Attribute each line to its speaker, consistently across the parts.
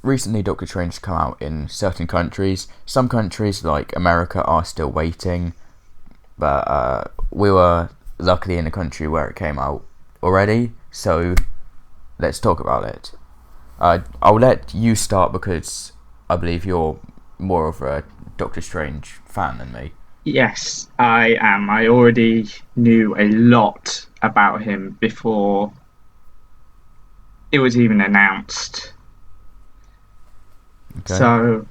Speaker 1: recently Doctor Strange has come out in certain countries. Some countries, like America, are still waiting, but we were luckily in a country where it came out already, so let's talk about it. I'll let you start because I believe you're more of a Doctor Strange fan than me.
Speaker 2: Yes, I am. I already knew a lot about him before it was even announced.
Speaker 1: Okay.
Speaker 2: So,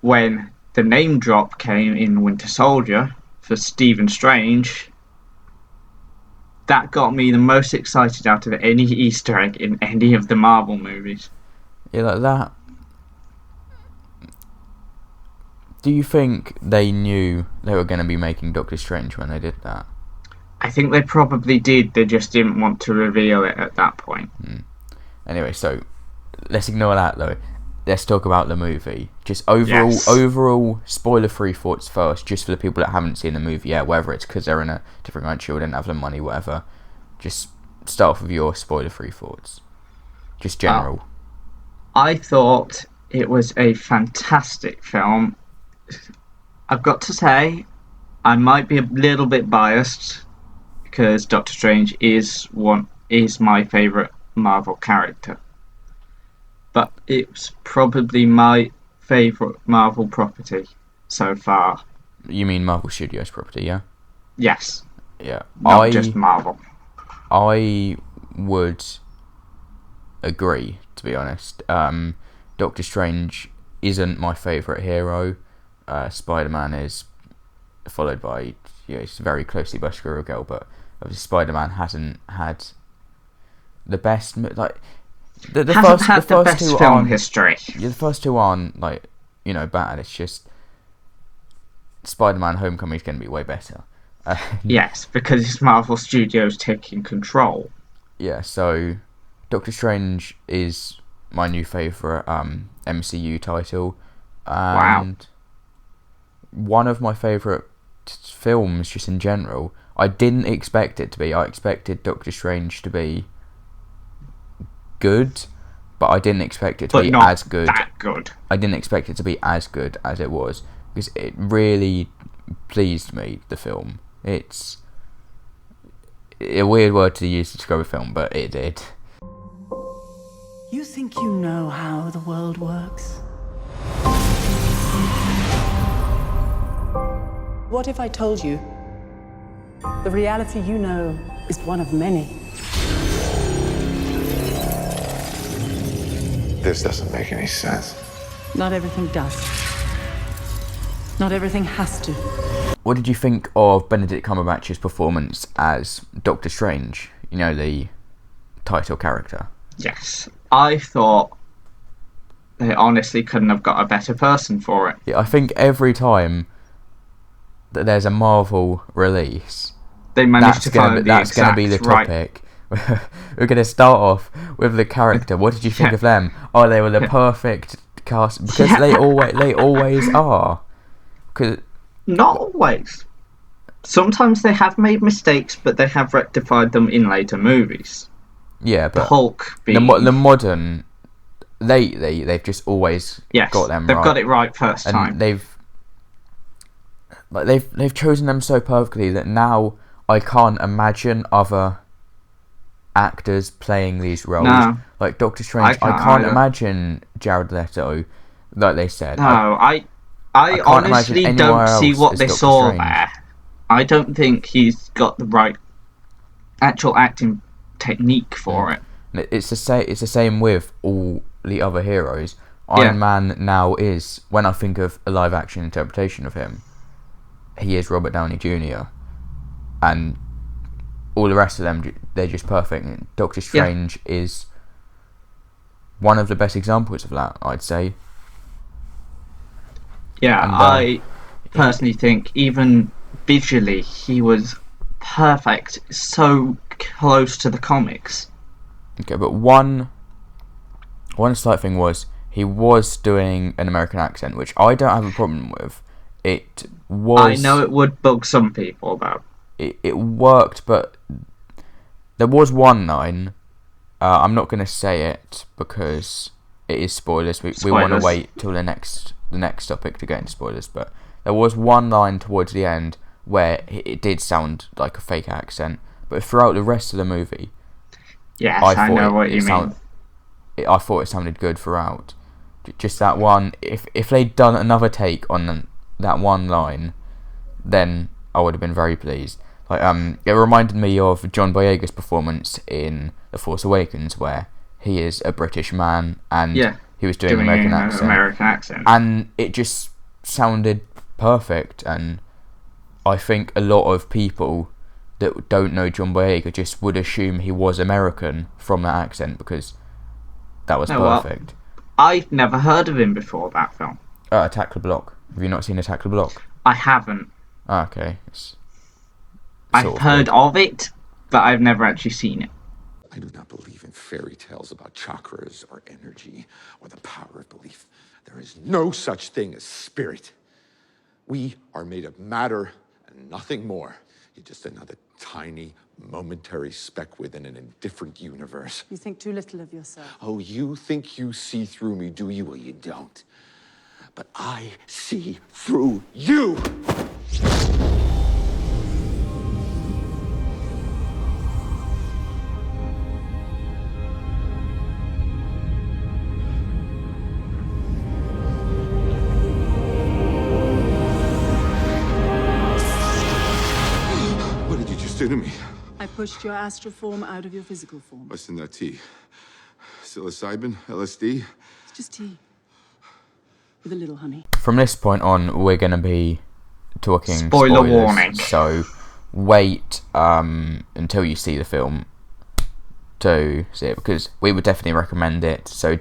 Speaker 2: when the name drop came in Winter Soldier for Stephen Strange, that got me the most excited out of any Easter egg in any of the Marvel movies.
Speaker 1: Yeah, like that. Do you think they knew they were going to be making Doctor Strange when they did that?
Speaker 2: I think they probably did, they just didn't want to reveal it at that point.
Speaker 1: Anyway, so let's ignore that though. Let's talk about the movie. Just overall spoiler-free thoughts first, just for the people that haven't seen the movie yet, whether it's because they're in a different country or didn't have the money, whatever. Just start off with your spoiler-free thoughts. Just general.
Speaker 2: I thought it was a fantastic film. I've got to say, I might be a little bit biased because Doctor Strange is my favourite Marvel character. But it's probably my favourite Marvel property so far.
Speaker 1: You mean Marvel Studios property, yeah?
Speaker 2: Yes.
Speaker 1: Yeah.
Speaker 2: Not just Marvel.
Speaker 1: I would agree, to be honest. Doctor Strange isn't my favourite hero. Spider-Man is, followed by, it's very closely by Squirrel Girl, but obviously Spider-Man hasn't had the best, like, the first two
Speaker 2: film
Speaker 1: aren't,
Speaker 2: history.
Speaker 1: Yeah, the first two aren't, like, bad. It's just Spider-Man Homecoming is going to be way better.
Speaker 2: Yes, because it's Marvel Studios taking control.
Speaker 1: Yeah, so Doctor Strange is my new favourite MCU title. And one of my favourite films, just in general. I didn't expect it to be. I expected Doctor Strange to be good, but I didn't expect it to be as good.
Speaker 2: That good.
Speaker 1: I didn't expect it to be as good as it was, because it really pleased me, the film. It's a weird word to use to describe a film, but it did.
Speaker 3: You think you know how the world works? What if I told you the reality you know is one of many?
Speaker 4: This doesn't make any sense.
Speaker 3: Not everything does. Not everything has to.
Speaker 1: What did you think of Benedict Cumberbatch's performance as Doctor Strange? The title character.
Speaker 2: Yes. I thought they honestly couldn't have got a better person for it.
Speaker 1: Yeah, I think every time that there's a Marvel release,
Speaker 2: they managed to find
Speaker 1: that's going to be the topic. Right. We're going to start off with the character. What did you think of them? Oh, they were the perfect cast, because they always are.
Speaker 2: Not always. Sometimes they have made mistakes, but they have rectified them in later movies.
Speaker 1: Yeah, but
Speaker 2: the Hulk being
Speaker 1: the modern, they've just always got them right.
Speaker 2: They've got it right first time.
Speaker 1: They've chosen them so perfectly that now I can't imagine other actors playing these roles.
Speaker 2: No,
Speaker 1: like Doctor Strange, I can't imagine Jared Leto, like they said.
Speaker 2: No, I honestly don't see what they saw there. I don't think he's got the right actual acting technique for it.
Speaker 1: It's the same with all the other heroes. Iron Man now is, when I think of a live action interpretation of him, he is Robert Downey Jr. and all the rest of them, they're just perfect. Doctor Strange is one of the best examples of that, I'd say.
Speaker 2: Yeah, and I personally think even visually he was perfect, so close to the comics.
Speaker 1: Okay, but one slight thing was he was doing an American accent, which I don't have a problem with. It was.
Speaker 2: I know it would bug some people, though.
Speaker 1: It worked, but there was one line. I'm not going to say it because it is spoilers. We want to wait till the next topic to get into spoilers. But there was one line towards the end where it did sound like a fake accent, but throughout the rest of the movie,
Speaker 2: yes, I know what you mean.
Speaker 1: I thought it sounded good throughout. Just that one. If they'd done another take on that one line, then I would have been very pleased. Like it reminded me of John Boyega's performance in The Force Awakens, where he is a British man and he was doing American accent, and it just sounded perfect. And I think a lot of people that don't know John Boyega just would assume he was American from that accent because that was perfect.
Speaker 2: Well, I've never heard of him before that film.
Speaker 1: Attack the Block. Have you not seen Attack the Block?
Speaker 2: I haven't.
Speaker 1: Okay.
Speaker 2: I've heard of it, but I've never actually seen it.
Speaker 4: I do not believe in fairy tales about chakras or energy or the power of belief. There is no such thing as spirit. We are made of matter and nothing more. You're just another tiny, momentary speck within an indifferent universe.
Speaker 3: You think too little of yourself.
Speaker 4: Oh, you think you see through me, do you? Well, you don't. But I see through you! To me.
Speaker 3: I pushed your astral form out of your physical form.
Speaker 4: What's in that tea? Psilocybin? LSD?
Speaker 3: It's just tea. With a little honey.
Speaker 1: From this point on, we're going to be talking
Speaker 2: spoiler
Speaker 1: spoilers,
Speaker 2: warning.
Speaker 1: So wait until you see the film to see it, because we would definitely recommend it. So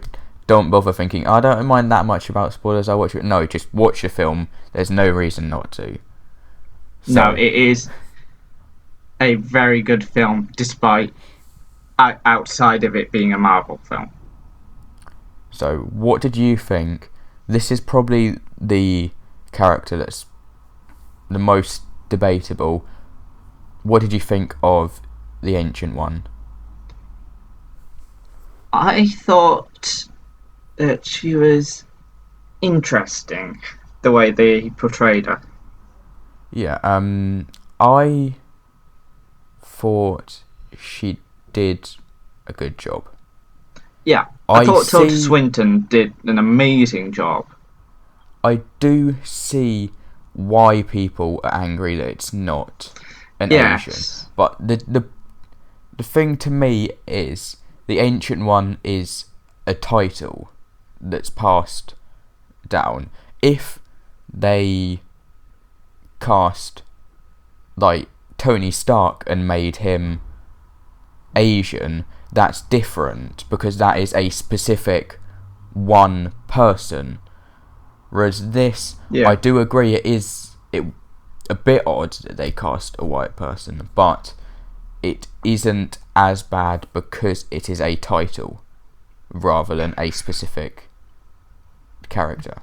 Speaker 1: don't bother thinking, I don't mind that much about spoilers, I'll watch it. No, just watch the film. There's no reason not to. So,
Speaker 2: no, it is a very good film, despite outside of it being a Marvel film.
Speaker 1: So, what did you think? This is probably the character that's the most debatable. What did you think of the Ancient One?
Speaker 2: I thought that she was interesting, the way they portrayed her.
Speaker 1: Yeah, I thought she did a good job.
Speaker 2: Yeah, I thought Tilda Swinton did an amazing job.
Speaker 1: I do see why people are angry that it's not an Asian. But the thing to me is the Ancient One is a title that's passed down. If they cast like Tony Stark and made him Asian, that's different because that is a specific one person. Whereas this, I do agree, it is a bit odd that they cast a white person, but it isn't as bad because it is a title rather than a specific character.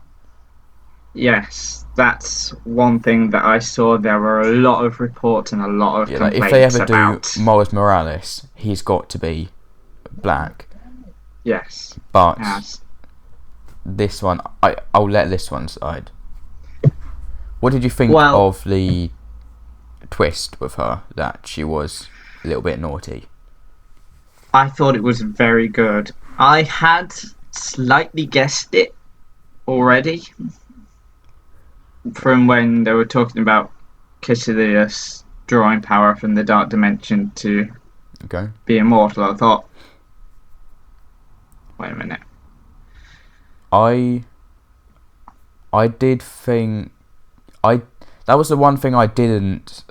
Speaker 2: Yes, that's one thing that I saw. There were a lot of reports and a lot of complaints
Speaker 1: like if they ever
Speaker 2: about.
Speaker 1: do Miles Morales, he's got to be black.
Speaker 2: Yes.
Speaker 1: But this one, I'll let this one slide. What did you think of the twist with her, that she was a little bit naughty?
Speaker 2: I thought it was very good. I had slightly guessed it already from when they were talking about Caecilius drawing power from the dark dimension to be immortal. I thought, wait a minute.
Speaker 1: I did think that was the one thing I didn't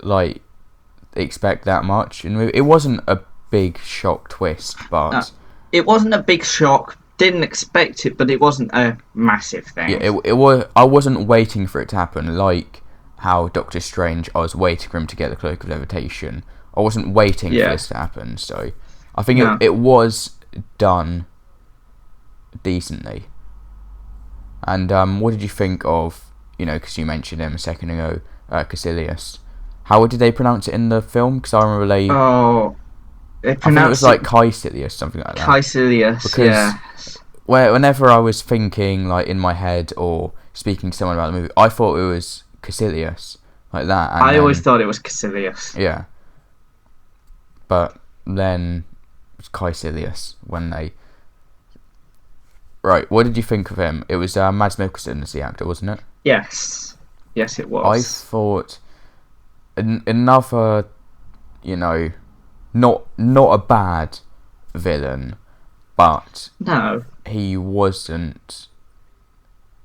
Speaker 1: expect that much, and it wasn't a big shock twist, but
Speaker 2: it wasn't a big shock. Didn't expect it, but it wasn't a massive thing.
Speaker 1: Yeah, it was. I wasn't waiting for it to happen, like how Doctor Strange. I was waiting for him to get the Cloak of Levitation. I wasn't waiting for this to happen, so I think it was done decently. And what did you think of, because you mentioned him a second ago, Caecilius? How did they pronounce it in the film? Because I remember they...
Speaker 2: Oh,
Speaker 1: I think it was like Caecilius, something like that.
Speaker 2: Caecilius,
Speaker 1: because whenever I was thinking, like, in my head or speaking to someone about the movie, I thought it was Caecilius, like that. And
Speaker 2: I always thought it was Caecilius.
Speaker 1: Yeah. But then it was Caecilius when they... Right, what did you think of him? It was Mads Mikkelsen as the actor, wasn't it?
Speaker 2: Yes. Yes, it was.
Speaker 1: I thought another, not a bad villain, but
Speaker 2: No.
Speaker 1: he wasn't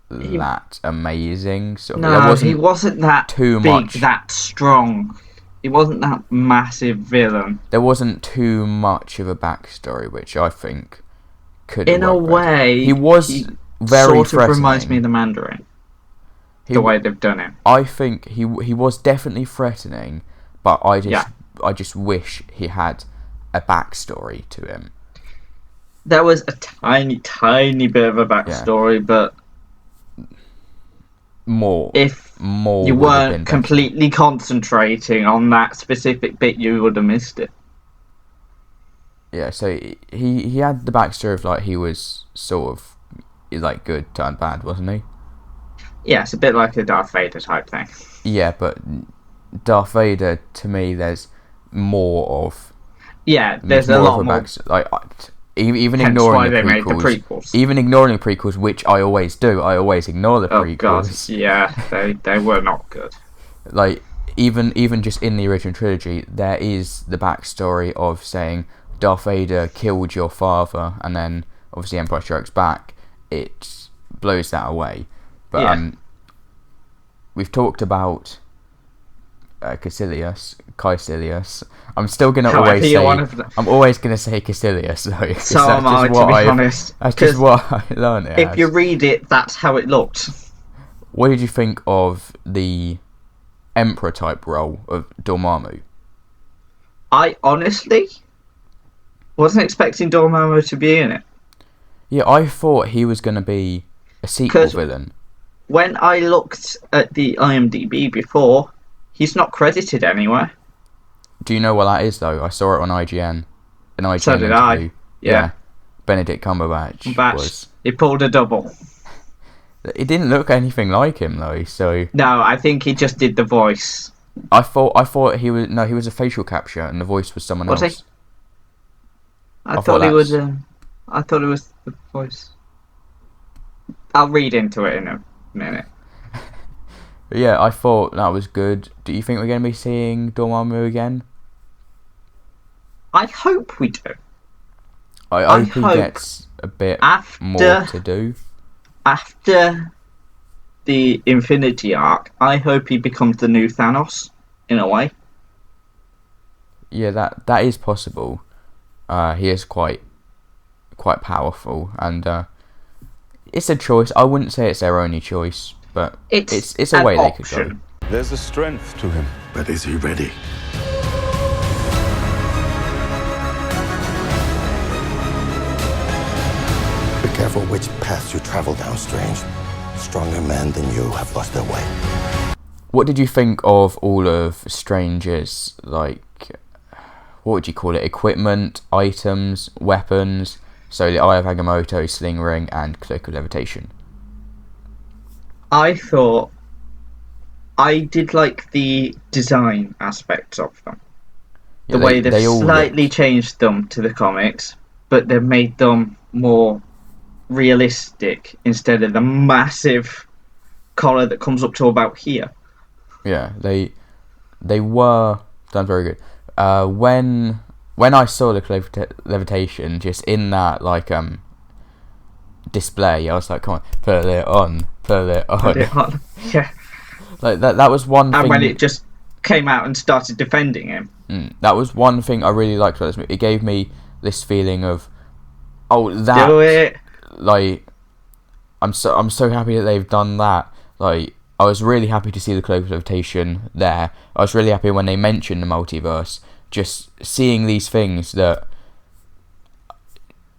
Speaker 1: that amazing. So
Speaker 2: No, he wasn't that
Speaker 1: too
Speaker 2: big,
Speaker 1: much.
Speaker 2: that strong. He wasn't that massive villain.
Speaker 1: There wasn't too much of a backstory, which I think could.
Speaker 2: In a way,
Speaker 1: he was very
Speaker 2: sort of reminds me of the Mandarin. The way they've done it.
Speaker 1: I think he was definitely threatening, but I just wish he had a backstory to him.
Speaker 2: There was a tiny, tiny bit of a backstory, but if you weren't completely concentrating on that specific bit, you would have missed it.
Speaker 1: Yeah, so he had the backstory of, like, he was sort of, like, good turned bad, wasn't he?
Speaker 2: Yeah, it's a bit like a Darth Vader type thing.
Speaker 1: Yeah, but Darth Vader, to me, there's more of...
Speaker 2: Yeah, there's a lot more.
Speaker 1: Like, even ignoring the prequels. Even ignoring the prequels, which I always do. I always ignore the prequels.
Speaker 2: God, yeah, they were not good.
Speaker 1: Like, even just in the original trilogy, there is the backstory of saying Darth Vader killed your father, and then, obviously, Empire Strikes Back, it blows that away. But we've talked about Caecilius. I'm still gonna always gonna say Caecilius though.
Speaker 2: So am I, to be honest.
Speaker 1: That's just what I learned it.
Speaker 2: If you read it, that's how it looked.
Speaker 1: What did you think of the Emperor type role of Dormammu?
Speaker 2: I honestly wasn't expecting Dormammu to be in it.
Speaker 1: Yeah, I thought he was gonna be a sequel villain.
Speaker 2: When I looked at the IMDb before, he's not credited anywhere.
Speaker 1: Do you know what that is, though? I saw it on IGN. An IGN
Speaker 2: so did
Speaker 1: interview.
Speaker 2: I. Yeah.
Speaker 1: Benedict Cumberbatch
Speaker 2: He pulled a double.
Speaker 1: It didn't look anything like him, though, so...
Speaker 2: No, I think he just did the voice.
Speaker 1: I thought he was... No, he was a facial capture, and the voice was someone else.
Speaker 2: Was he? I thought it was the voice. I'll read into it in a minute.
Speaker 1: But yeah, I thought that was good. Do you think we're going to be seeing Dormammu again?
Speaker 2: I hope we do.
Speaker 1: I hope he gets a bit more to do.
Speaker 2: After the Infinity Arc, I hope he becomes the new Thanos, in a way.
Speaker 1: Yeah, that is possible. He is quite powerful, and it's a choice. I wouldn't say it's their only choice, but it's a way
Speaker 2: option.
Speaker 1: They could go.
Speaker 5: There's a strength to him.
Speaker 6: But is he ready? Be careful which path you travel down, Strange. Stronger men than you have lost their way.
Speaker 1: What did you think of all of Strange's, like, what would you call it? Equipment, items, weapons. So the Eye of Agamotto, Sling Ring, and Cloak of Levitation.
Speaker 2: I thought I did like the design aspects of them.
Speaker 1: Yeah,
Speaker 2: the way they've slightly changed them to the comics, but they've made them more realistic instead of the massive collar that comes up to about here.
Speaker 1: Yeah, they were done very good. When I saw the Cloak of Levitation just in that, like, display, I was like, come on, put it on.
Speaker 2: Yeah.
Speaker 1: Like that was one thing.
Speaker 2: And when it just came out and started defending him.
Speaker 1: That was one thing I really liked about this movie. It gave me this feeling of, that.
Speaker 2: Do it.
Speaker 1: Like, I'm so happy that they've done that. Like, I was really happy to see the Cloak of Levitation there. I was really happy when they mentioned the multiverse. Just seeing these things that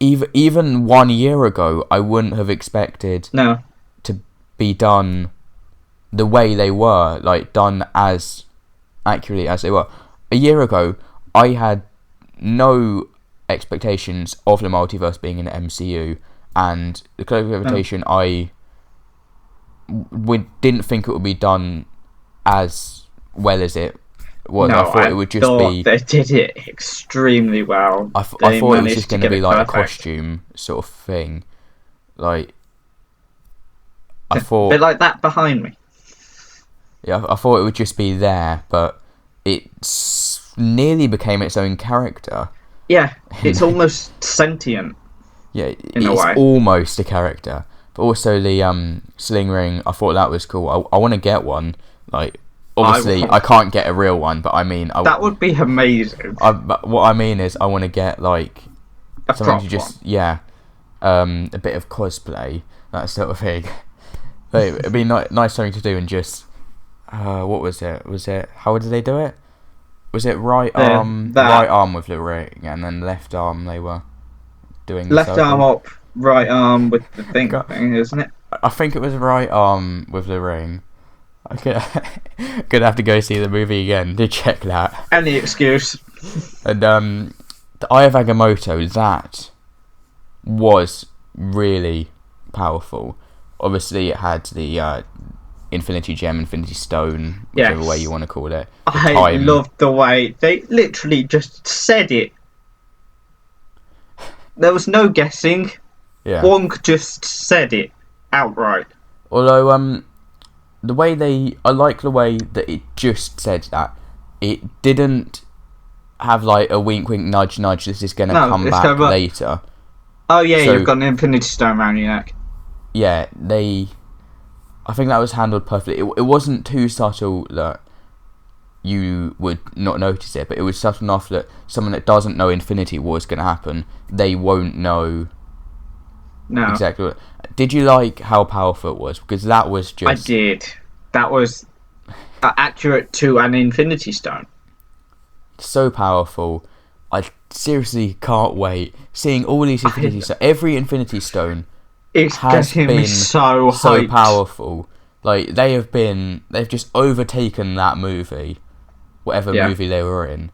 Speaker 1: even 1 year ago I wouldn't have expected to be done the way they were, like, done as accurately as they were. A year ago, I had no expectations of the multiverse being in the MCU, and the Cloak of Levitation, we didn't think it would be done as well as it was.
Speaker 2: No,
Speaker 1: I thought it would just be.
Speaker 2: They did it extremely well.
Speaker 1: I thought it was just going to be like a costume sort of thing, like. I thought
Speaker 2: a bit like that behind me.
Speaker 1: Yeah, I thought it would just be there, but it nearly became its own character.
Speaker 2: Yeah, it's almost sentient.
Speaker 1: Yeah,
Speaker 2: in a way.
Speaker 1: It's almost a character. But also the sling ring, I thought that was cool. I want to get one. Like, obviously, I can't get a real one, but I mean,
Speaker 2: that would be amazing.
Speaker 1: What I mean is, I want to get like something to just a bit of cosplay, that sort of thing. Like, it'd be nice something to do and just. What was it? How did they do it? Was it right arm with the ring, and then left arm they were doing the
Speaker 2: left
Speaker 1: circle?
Speaker 2: arm up, right arm with the thing, isn't it?
Speaker 1: I think it was right arm with the ring. I could have to go see the movie again to check that.
Speaker 2: Any excuse.
Speaker 1: And the Eye of Agamotto, that was really powerful. Obviously, it had the Infinity Gem, Infinity Stone, whichever way you want to call it.
Speaker 2: I loved the way they literally just said it. There was no guessing.
Speaker 1: Yeah.
Speaker 2: Wong just said it outright.
Speaker 1: Although, I like the way that it just said that. It didn't have like a wink, wink, nudge, nudge. This is going to come back later.
Speaker 2: Oh yeah, you've got an Infinity Stone around your neck.
Speaker 1: Yeah, I think that was handled perfectly. It wasn't too subtle that you would not notice it, but it was subtle enough that someone that doesn't know Infinity War is going to happen, they won't know exactly what. Did you like how powerful it was? Because that was just...
Speaker 2: I did. That was accurate to an Infinity Stone.
Speaker 1: So powerful. I seriously can't wait. Seeing all these Infinity Stones, every Infinity Stone has been
Speaker 2: so
Speaker 1: powerful. Like, they've just overtaken that movie, whatever movie they were in.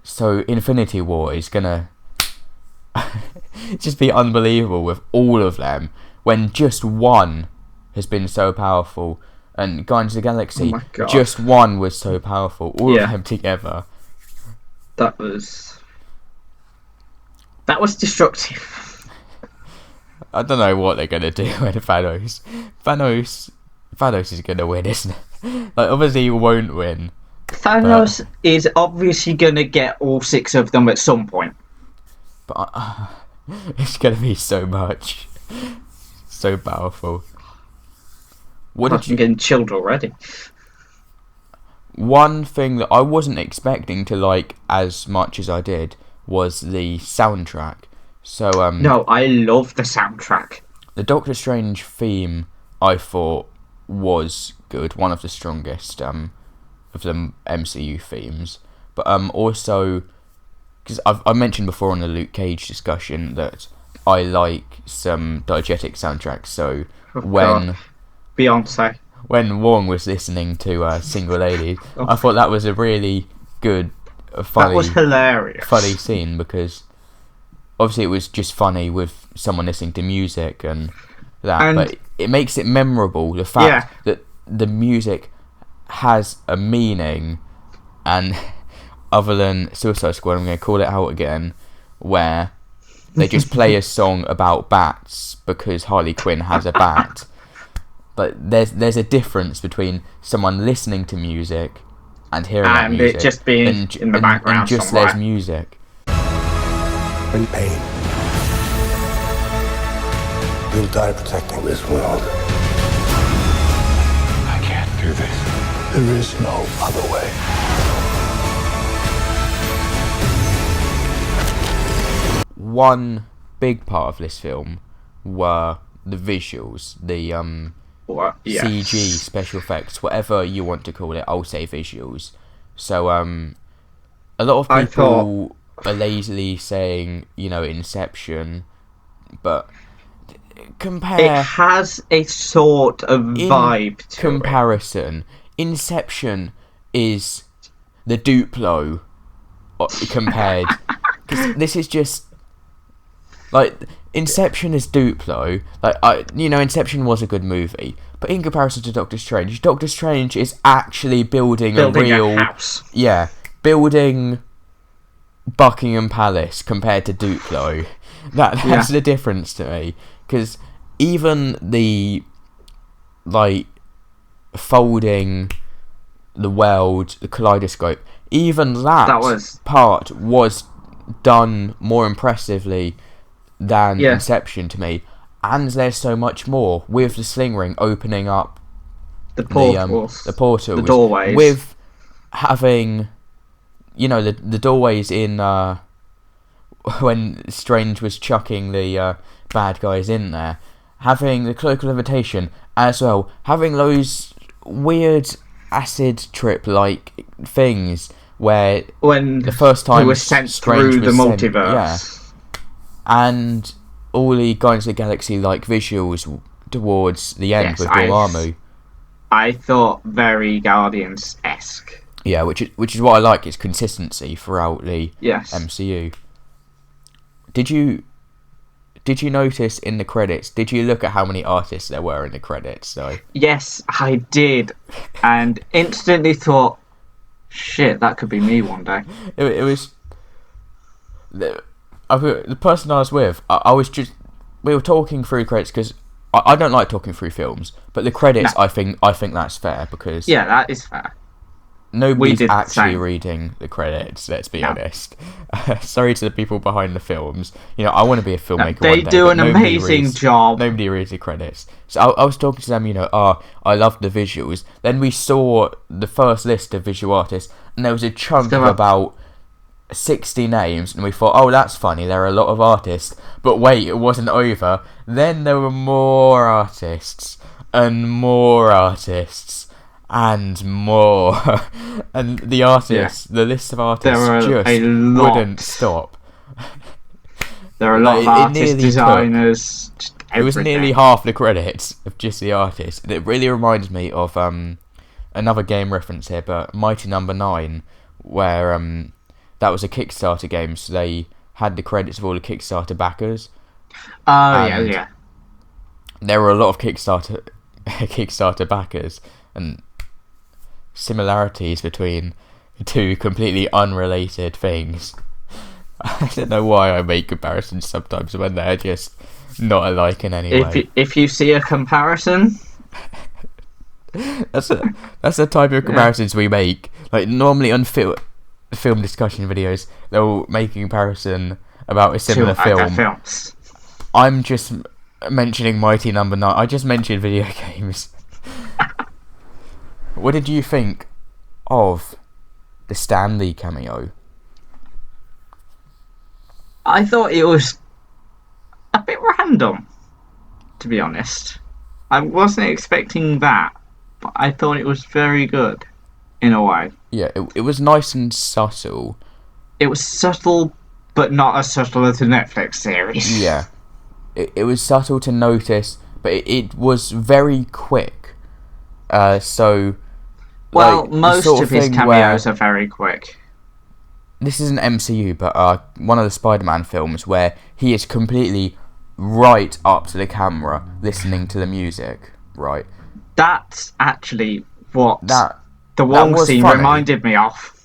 Speaker 1: So Infinity War is gonna just be unbelievable with all of them, when just one has been so powerful. And Guardians of the Galaxy, just one was so powerful. All of them together.
Speaker 2: That was destructive.
Speaker 1: I don't know what they're gonna do with Thanos is gonna win, isn't it? Like, obviously he won't win.
Speaker 2: Thanos is obviously gonna get all 6 of them at some point.
Speaker 1: But it's gonna be so much, so powerful.
Speaker 2: I'm getting chilled already.
Speaker 1: One thing that I wasn't expecting to like as much as I did was the soundtrack. So
Speaker 2: no, I love the soundtrack.
Speaker 1: The Doctor Strange theme, I thought, was good, one of the strongest of the MCU themes. But also, because I've mentioned before on the Luke Cage discussion that I like some diegetic soundtracks. So
Speaker 2: Beyonce.
Speaker 1: When Wong was listening to Single Lady, I thought that was a really good, funny...
Speaker 2: That was hilarious.
Speaker 1: Funny scene, because obviously it was just funny with someone listening to music and that, but it makes it memorable, the fact that the music has a meaning, and other than Suicide Squad, I'm going to call it out again, where they just play a song about bats because Harley Quinn has a bat. But there's a difference between someone listening to music and hearing that music,
Speaker 2: and it just being in the background
Speaker 1: and just
Speaker 2: somewhere.
Speaker 1: There's music.
Speaker 6: In pain. You'll die protecting this world.
Speaker 4: I can't do this.
Speaker 6: There is no other way.
Speaker 1: One big part of this film were the visuals, the CG, special effects, whatever you want to call it. I'll say visuals. So a lot of people are lazily saying, Inception, but compare.
Speaker 2: It has a sort of vibe to
Speaker 1: comparison. Inception is the Duplo compared, because this is just Like, Inception is Duplo. Like, Inception was a good movie, but in comparison to Doctor Strange is actually building a real
Speaker 2: house.
Speaker 1: Yeah, building Buckingham Palace compared to Duplo. That's the difference to me, because even the folding the world, the kaleidoscope, even that part was done more impressively than Inception to me. And there's so much more with the sling ring opening up
Speaker 2: the portals,
Speaker 1: the
Speaker 2: doorways,
Speaker 1: with having the doorways in when Strange was chucking the bad guys in there, having the cloak of levitation as well, having those weird acid trip like things where
Speaker 2: when
Speaker 1: the first time
Speaker 2: he was sent
Speaker 1: Strange
Speaker 2: through the multiverse,
Speaker 1: and all the Guardians of the Galaxy like visuals towards the end with Dormammu.
Speaker 2: I thought very Guardians-esque.
Speaker 1: Yeah, which is what I like. It's consistency throughout the MCU. Did you notice in the credits? Did you look at how many artists there were in the credits? So
Speaker 2: yes, I did, and instantly thought, "Shit, that could be me one day."
Speaker 1: It was the person I was with. We were talking through credits because I don't like talking through films, but the credits, no. I think that's fair, because
Speaker 2: that is fair.
Speaker 1: Nobody's actually reading the credits, let's be honest. Sorry to the people behind the films. I want to be a filmmaker one day.
Speaker 2: They do an amazing job.
Speaker 1: Nobody reads the credits. So I was talking to them, I loved the visuals. Then we saw the first list of visual artists, and there was a chunk of about 60 names, and we thought, oh, that's funny, there are a lot of artists. But wait, it wasn't over. Then there were more artists, and more artists, and more. And the artists, the list of artists just wouldn't stop.
Speaker 2: There are a lot of artists, designers,
Speaker 1: it was nearly half the credits of just the artists. And it really reminds me of another game reference here, but Mighty Number 9, where that was a Kickstarter game, so they had the credits of all the Kickstarter backers.
Speaker 2: Oh, yeah.
Speaker 1: There were a lot of Kickstarter backers, and similarities between two completely unrelated things. I don't know why I make comparisons sometimes when they're just not alike in any way.
Speaker 2: If you see a comparison...
Speaker 1: That's the type of comparisons we make. Like, normally on film discussion videos, they'll make a comparison about a similar film.
Speaker 2: Films.
Speaker 1: I'm just mentioning Mighty Number 9. I just mentioned video games. What did you think of the Stan Lee cameo?
Speaker 2: I thought it was a bit random, to be honest. I wasn't expecting that, but I thought it was very good, in a way.
Speaker 1: Yeah, it was nice and subtle.
Speaker 2: It was subtle, but not as subtle as the Netflix series.
Speaker 1: Yeah. It was subtle to notice, but it was very quick. Most
Speaker 2: of his cameos are very quick.
Speaker 1: This isn't MCU, but one of the Spider-Man films where he is completely right up to the camera, listening to the music, right?
Speaker 2: That's actually what the one scene reminded me of.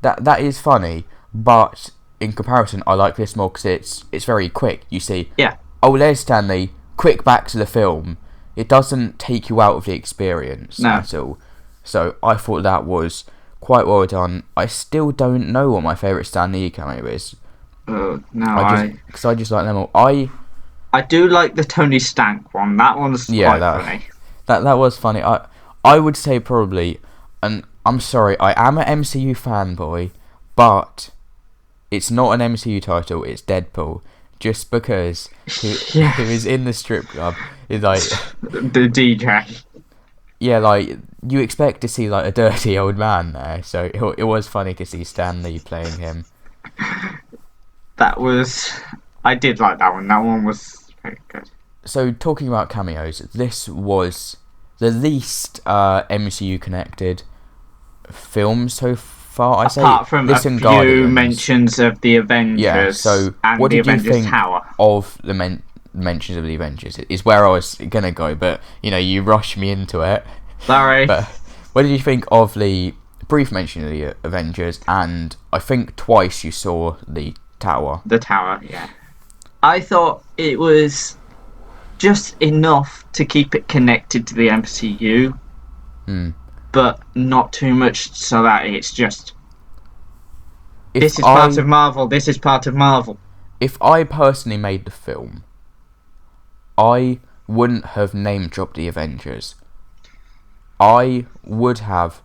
Speaker 1: That is funny, but in comparison, I like this more because it's very quick. You see, oh, there's Stan Lee, quick back to the film. It doesn't take you out of the experience at all. So I thought that was quite well done. I still don't know what my favourite Stan Lee cameo is. Because I just like them all.
Speaker 2: I do like the Tony Stank one. That one's quite funny.
Speaker 1: That was funny. I would say probably, and I'm sorry, I am an MCU fanboy, but it's not an MCU title. It's Deadpool. Just because he was in the strip club is like
Speaker 2: the DJ.
Speaker 1: Yeah, like you expect to see like a dirty old man there, so it was funny to see Stan Lee playing him.
Speaker 2: I did like that one. That one was very good.
Speaker 1: So talking about cameos, this was the least MCU connected film so far. I say
Speaker 2: Apart from
Speaker 1: this
Speaker 2: a
Speaker 1: and
Speaker 2: few
Speaker 1: Guardians.
Speaker 2: mentions of the Avengers
Speaker 1: Yeah, so
Speaker 2: and
Speaker 1: what
Speaker 2: the
Speaker 1: did you
Speaker 2: Avengers
Speaker 1: think
Speaker 2: Tower.
Speaker 1: of the mentions of the Avengers? Is where I was gonna go, but you rushed me into it.
Speaker 2: Sorry.
Speaker 1: But what did you think of the brief mention of the Avengers, and I think twice you saw the Tower?
Speaker 2: The Tower, yeah. I thought it was just enough to keep it connected to the MCU, but not too much so that it's just this is part of Marvel, this is part of Marvel.
Speaker 1: If I personally made the film, I wouldn't have name dropped the Avengers. I would have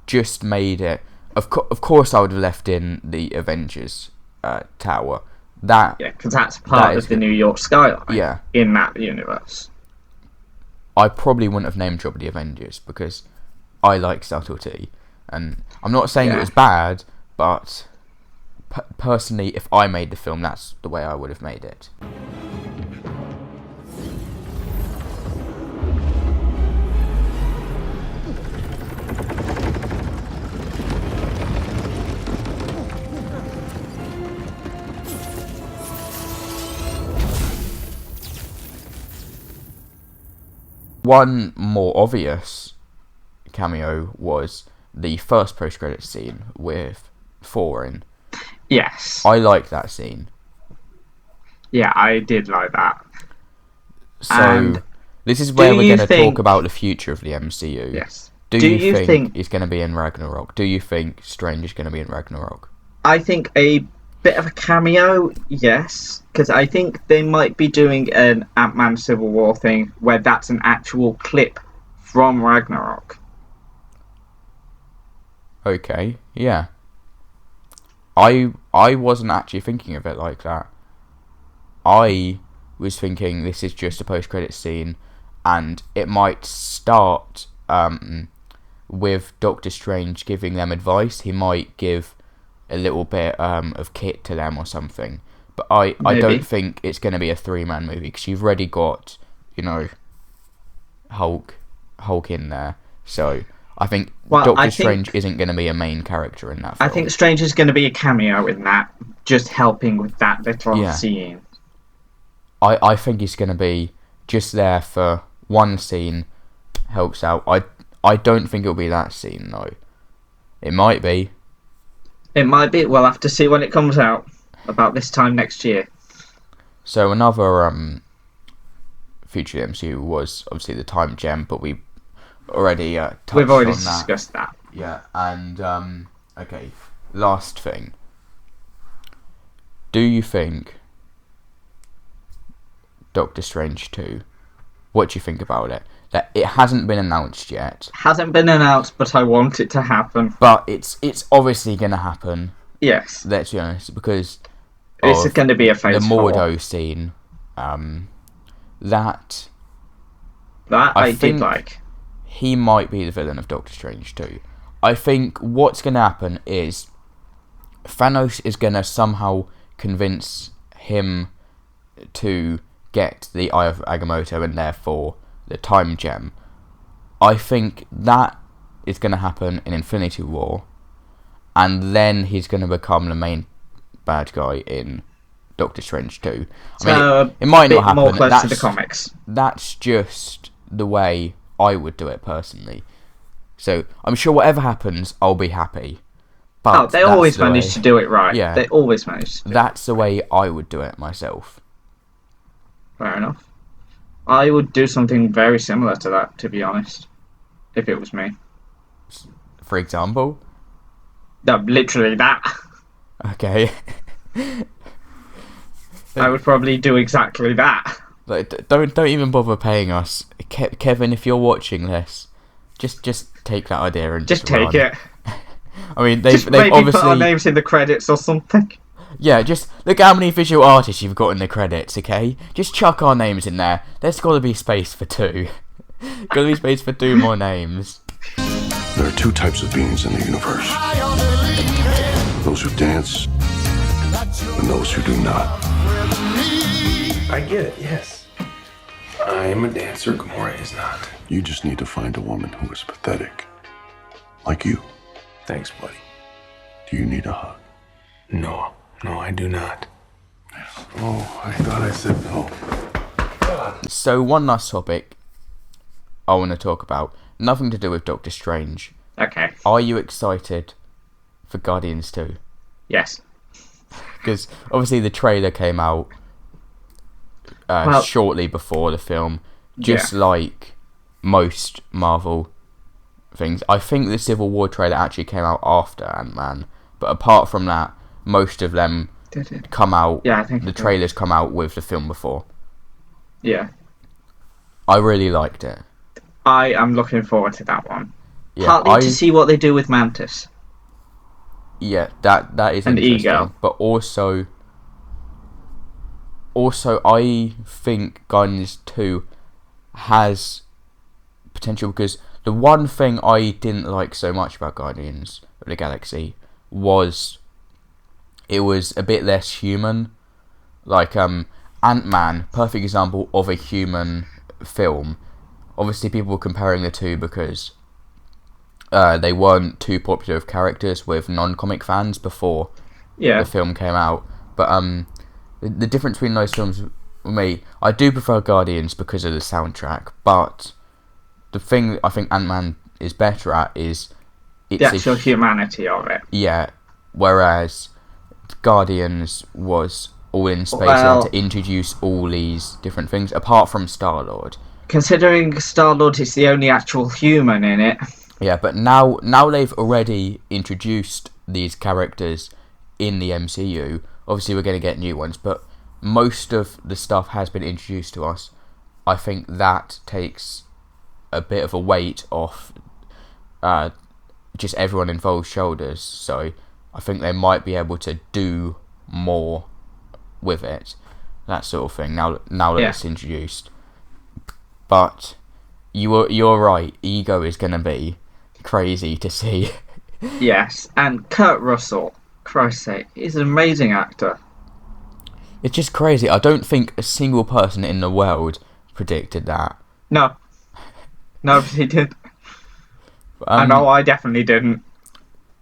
Speaker 1: just made it. Of course, I would have left in the Avengers Tower.
Speaker 2: Because that's part of the New York skyline.
Speaker 1: Yeah.
Speaker 2: In that universe.
Speaker 1: I probably wouldn't have name dropped the Avengers because I like subtlety, and I'm not saying it was bad, but personally, if I made the film, that's the way I would have made it. One more obvious cameo was the first post-credits scene with Thor in.
Speaker 2: Yes.
Speaker 1: I like that scene.
Speaker 2: Yeah, I did like that.
Speaker 1: So, this is where we're going to talk about the future of the MCU.
Speaker 2: Yes.
Speaker 1: Do you think he's going to be in Ragnarok? Do you think Strange is going to be in Ragnarok?
Speaker 2: I think a bit of a cameo, yes, because I think they might be doing an Ant-Man Civil War thing where that's an actual clip from Ragnarok.
Speaker 1: Okay, yeah. I wasn't actually thinking of it like that. I was thinking this is just a post-credit scene, and it might start with Doctor Strange giving them advice. He might give a little bit of kit to them or something. But I don't think it's going to be a 3-man movie, because you've already got, Hulk in there. So I think Doctor Strange isn't going to be a main character in that film.
Speaker 2: I think Strange is going to be a cameo in that, just helping with that little scene.
Speaker 1: I think he's going to be just there for one scene, helps out. I don't think it'll be that scene, though. It might be.
Speaker 2: It might be. We'll have to see when it comes out, about this time next year.
Speaker 1: So another future MCU was obviously the Time Gem, but we already touched
Speaker 2: We've already
Speaker 1: on that.
Speaker 2: discussed that.
Speaker 1: Yeah, and okay, last thing. Do you think Doctor Strange 2, what do you think about it? That it hasn't been announced yet.
Speaker 2: Hasn't been announced, but I want it to happen.
Speaker 1: But it's obviously going to happen.
Speaker 2: Yes.
Speaker 1: Let's be honest, because
Speaker 2: this is going to be a phase
Speaker 1: the Mordo scene. That
Speaker 2: I did like.
Speaker 1: He might be the villain of Doctor Strange 2. I think what's going to happen is Thanos is going to somehow convince him to get the Eye of Agamotto and therefore the Time Gem. I think that is going to happen in Infinity War, and then he's going to become the main bad guy in Doctor Strange 2. I mean, it might not happen.
Speaker 2: More close to the comics.
Speaker 1: That's just the way I would do it personally. So I'm sure whatever happens, I'll be happy. But
Speaker 2: they always manage to do it right.
Speaker 1: Yeah,
Speaker 2: they always manage to do
Speaker 1: that's the way I would do it myself.
Speaker 2: Fair enough. I would do something very similar to that, to be honest, if it was me.
Speaker 1: For example?
Speaker 2: No, literally that.
Speaker 1: Okay.
Speaker 2: I would probably do exactly that.
Speaker 1: Like, don't even bother paying us, Kevin. If you're watching this, just take that idea and
Speaker 2: just take it.
Speaker 1: I mean, they've
Speaker 2: maybe
Speaker 1: obviously
Speaker 2: put our names in the credits or something.
Speaker 1: Yeah, just look how many visual artists you've got in the credits, okay? Just chuck our names in there. There's got to be space for 2. Got to be space for 2 more names.
Speaker 6: There are 2 types of beings in the universe. Those who dance and those who do not.
Speaker 5: I get it, yes. I'm a dancer, Gamora is not.
Speaker 6: You just need to find a woman who is pathetic. Like you.
Speaker 5: Thanks, buddy.
Speaker 6: Do you need a hug?
Speaker 5: No, I do not. Oh, I thought I said no.
Speaker 1: So one last topic I want to talk about. Nothing to do with Doctor Strange.
Speaker 2: Okay.
Speaker 1: Are you excited for Guardians 2?
Speaker 2: Yes.
Speaker 1: Because obviously the trailer came out shortly before the film, just like most Marvel things. I think the Civil War trailer actually came out after Ant-Man, but apart from that, most of them come out.
Speaker 2: Yeah, I think
Speaker 1: the trailers come out with the film before.
Speaker 2: Yeah.
Speaker 1: I really liked it.
Speaker 2: I am looking forward to that one.
Speaker 1: Yeah,
Speaker 2: Partly to see what they do with Mantis.
Speaker 1: Yeah, that is
Speaker 2: and
Speaker 1: interesting.
Speaker 2: Ego.
Speaker 1: But also I think Guardians 2 has potential, because the one thing I didn't like so much about Guardians of the Galaxy was it was a bit less human. Like Ant-Man, perfect example of a human film. Obviously people were comparing the two because they weren't too popular of characters with non-comic fans before the film came out. But the difference between those films, for me, I do prefer Guardians because of the soundtrack, but the thing I think Ant-Man is better at is
Speaker 2: the actual humanity of it.
Speaker 1: Yeah, whereas Guardians was all in space and to introduce all these different things, apart from Star-Lord.
Speaker 2: Considering Star-Lord is the only actual human in it.
Speaker 1: Yeah, but now they've already introduced these characters in the MCU. Obviously, we're going to get new ones, but most of the stuff has been introduced to us. I think that takes a bit of a weight off just everyone involved's shoulders. So I think they might be able to do more with it, that sort of thing. Now that it's introduced, but you're right. Ego is going to be crazy to see.
Speaker 2: Yes, and Kurt Russell, Christ's sake, he's an amazing actor.
Speaker 1: It's just crazy. I don't think a single person in the world predicted that.
Speaker 2: No, nobody did. I know I definitely didn't.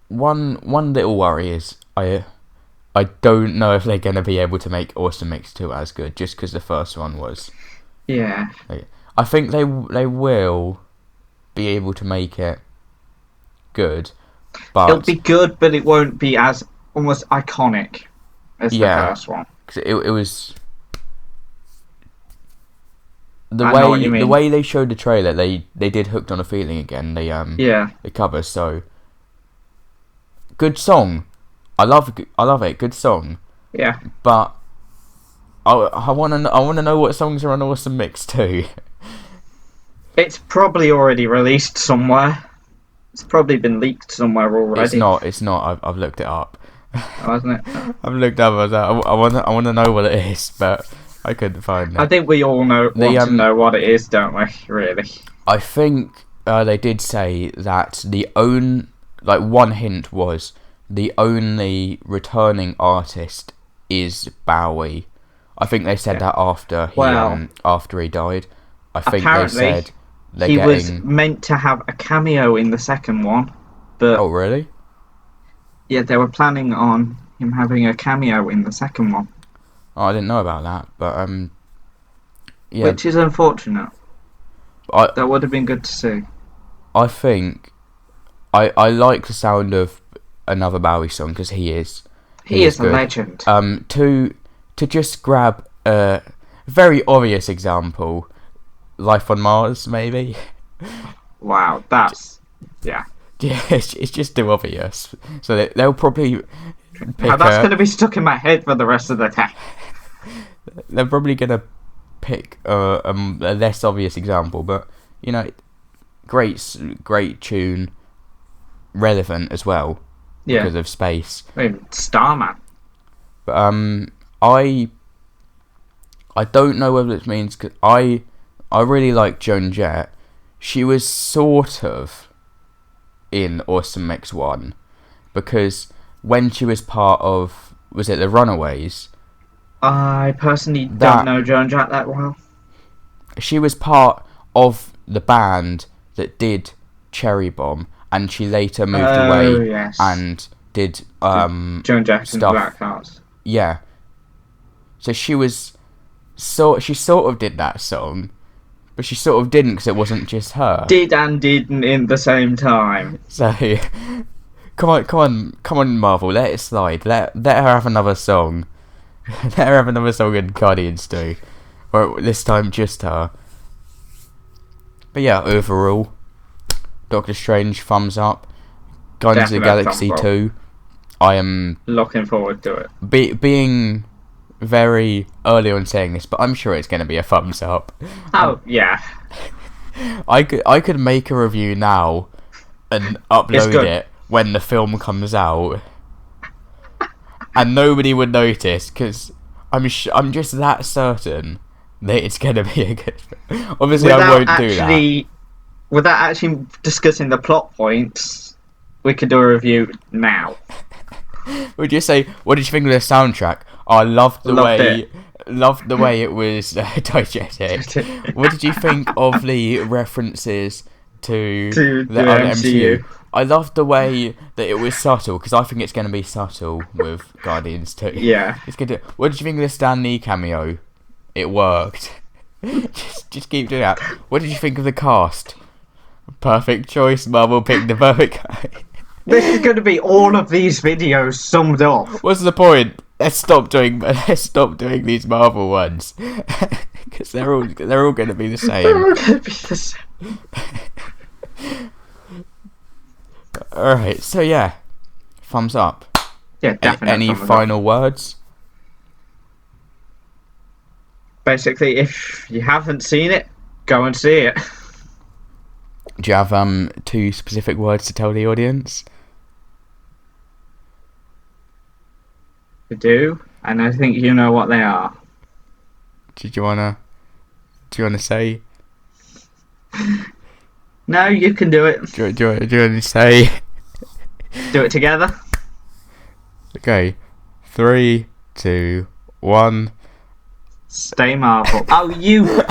Speaker 1: One little worry is I don't know if they're going to be able to make Awesome Mix 2 as good, just because the first one was.
Speaker 2: Yeah.
Speaker 1: I think they will be able to make it good, but
Speaker 2: it'll be good, but it won't be as almost iconic as the first one.
Speaker 1: Cause it was the way they showed the trailer. They did Hooked on a Feeling again. The cover. So good song. I love it. Good song.
Speaker 2: Yeah.
Speaker 1: But I want to know what songs are on Awesome Mix 2.
Speaker 2: It's probably already released somewhere. It's probably been leaked somewhere already.
Speaker 1: It's not. I've looked it up.
Speaker 2: Hasn't it?
Speaker 1: I've looked up. I want to know what it is, but I couldn't find it.
Speaker 2: I think we all want to know what it is, don't we? Really.
Speaker 1: I think they did say that one hint was the only returning artist is Bowie. I think they said that after he died. I think they said
Speaker 2: he was meant to have a cameo in the second one, but
Speaker 1: oh really?
Speaker 2: Yeah, they were planning on him having a cameo in the second one.
Speaker 1: Oh, I didn't know about that, but yeah,
Speaker 2: which is unfortunate. That would have been good to see.
Speaker 1: I think I like the sound of another Bowie song because he is
Speaker 2: a
Speaker 1: good.
Speaker 2: legend.
Speaker 1: To just grab a very obvious example, Life on Mars, maybe.
Speaker 2: Wow, that's yeah.
Speaker 1: Yeah, it's just too obvious. So they'll probably pick
Speaker 2: that's going to be stuck in my head for the rest of the time.
Speaker 1: They're probably going to pick a less obvious example, but great tune, relevant as well because of space.
Speaker 2: I mean, Starman.
Speaker 1: But I don't know whether it means, cause I really like Joan Jett. She was sort of in Awesome Mix 1 because when she was part of, was it the Runaways?
Speaker 2: I personally don't know Joan Jett that well.
Speaker 1: She was part of the band that did Cherry Bomb, and she later moved
Speaker 2: Oh,
Speaker 1: away
Speaker 2: yes.
Speaker 1: and did
Speaker 2: Joan Jefferson's
Speaker 1: stuff.
Speaker 2: Black Heart.
Speaker 1: Yeah. So she sort of did that song, but she sort of didn't because it wasn't just her.
Speaker 2: Did and didn't in the same time.
Speaker 1: So, come on, Marvel, let it slide. Let her have another song. Let her have another song in Guardians 2. Or this time, just her. But yeah, overall, Doctor Strange, thumbs up. Guardians of the
Speaker 2: Definite
Speaker 1: Galaxy
Speaker 2: thumbs up.
Speaker 1: 2, I am
Speaker 2: Looking forward to it.
Speaker 1: being very early on saying this, but I'm sure it's going to be a thumbs up.
Speaker 2: Oh, yeah.
Speaker 1: I could make a review now and upload it when the film comes out, and nobody would notice because I'm just that certain that it's gonna be a good film. Obviously, I won't do that.
Speaker 2: Without actually discussing the plot points, we could do a review now.
Speaker 1: Would you say, what did you think of the soundtrack? Oh, I loved the way it was diegetic. What did you think of the references to the MCU? I loved the way that it was subtle, because I think it's going to be subtle with Guardians 2.
Speaker 2: Yeah.
Speaker 1: It's good. What did you think of the Stan Lee cameo? It worked. just keep doing that. What did you think of the cast? Perfect choice. Marvel picked the perfect guy.
Speaker 2: This is going to be all of these videos summed up.
Speaker 1: What's the point? Let's stop doing these Marvel ones, because they're all going to be the same.
Speaker 2: They're all going to be the same.
Speaker 1: All right, so yeah, thumbs up.
Speaker 2: Yeah, definitely.
Speaker 1: Any final words?
Speaker 2: Basically, if you haven't seen it, go and see it.
Speaker 1: Do you have 2 specific words to tell the audience?
Speaker 2: I do, and I think you know what they are.
Speaker 1: Do you wanna say?
Speaker 2: No, you can do it.
Speaker 1: Do you wanna say?
Speaker 2: Do it together.
Speaker 1: Okay, 3, 2, 1.
Speaker 2: Stay Marvel. Oh, you.